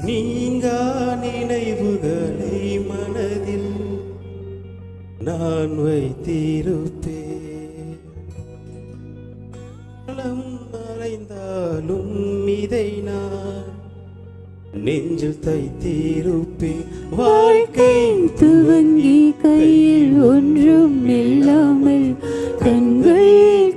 நீங்கா நினைவுகளை மனதில் நான் வைத்திருப்பேன். மறைந்தாலும் இதை நான் நெஞ்சில் தைத்திருப்பேன். வாழ்க்கை துவங்கி கையில் ஒன்றும் இல்லாமல் கண்கள்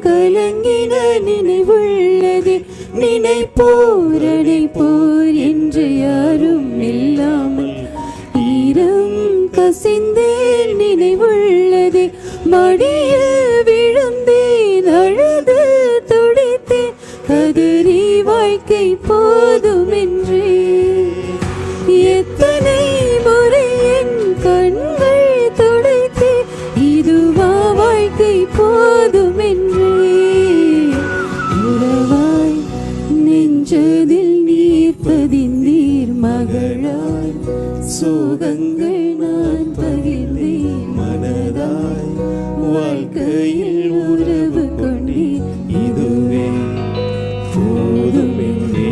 கலங்கின நினைவுள்ளது. நினைப்போர் அடைப்போர் என்று யாரும் இல்லாமல் ஈரம் கசிந்தேன் நினைவுள்ளது. மடியில் விழுந்தேன் அழுது துடித்தேன் கதறி வாழ்க்கை போதும் என்றே. எத்தனை முறை என் கண்கள் துடைத்து இதுவா வாழ்க்கை போதும் என்றே. உறவாய் நெஞ்சதில் நீர் பதிந்தீர் மகளாய் சோகங்கள் நான் பகிர்ந்தேன் மனதாய் வாழ்க்கையில் உறவு கொண்டேன். இதுவே போதும் என்றே.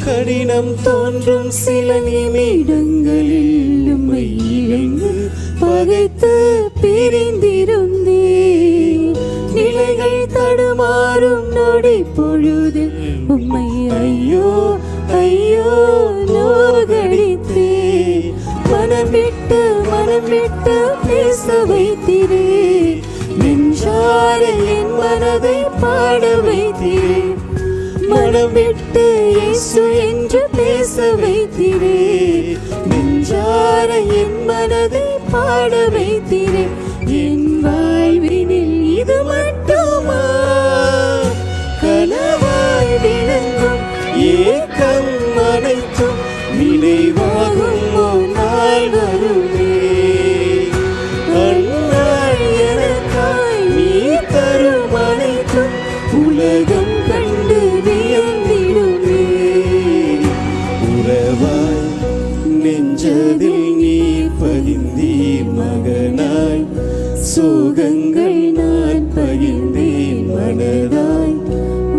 கடினம் தோன்றும் சில நிமிடங்களில் உம்மை இழந்து பகைத்து பிரிந்திருந்தேன். நிலைகள் தடுமாறும் நொடி பொழுது உம்மை ஐயோ ஐயோ நோகடித்தேன். மனம் விட்டு பேச வைத்திரே. நெஞ்சார என் மனதை பாட வைத்திரே. மனம் விட்டு இயேசு என்று பேச வைத்திரே. நெஞ்சார என் மனதை பாட வைத்திரே. என் வாழ்வினில் இது மட்டுமா கனவாய் விளங்கும் ஏக்கம் அனைத்தும் நினைவாகும் ஒரு நாள் வருமே. அந்நாள் எனக்காய் நீ தரும் அனைத்தும் உலகம் கண்டு வியந்திடுமே. உறவாய் நெஞ்சதில் நீ பதிந்தீர் மகனாய் சோகங்கள் நான் பகிர்ந்தேன் மனதாய்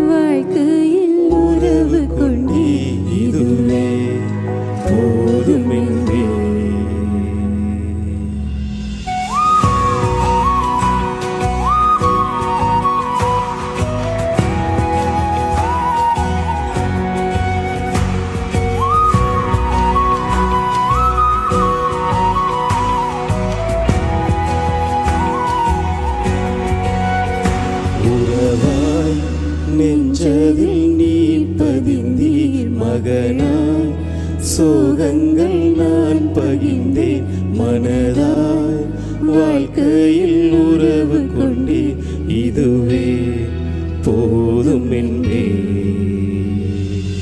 வாழ்க்கையில் உறவு கொண்டே. இதுவே போதும் என்றே. உறவாய் நெஞ்சதில் நீ பதிந்தீர் மகனாய் சோகங்கள் நான் பகிர்ந்தேன் மனதாய் வாழ்க்கையில் உறவு கொண்டே. இதுவே போதும் என்றே.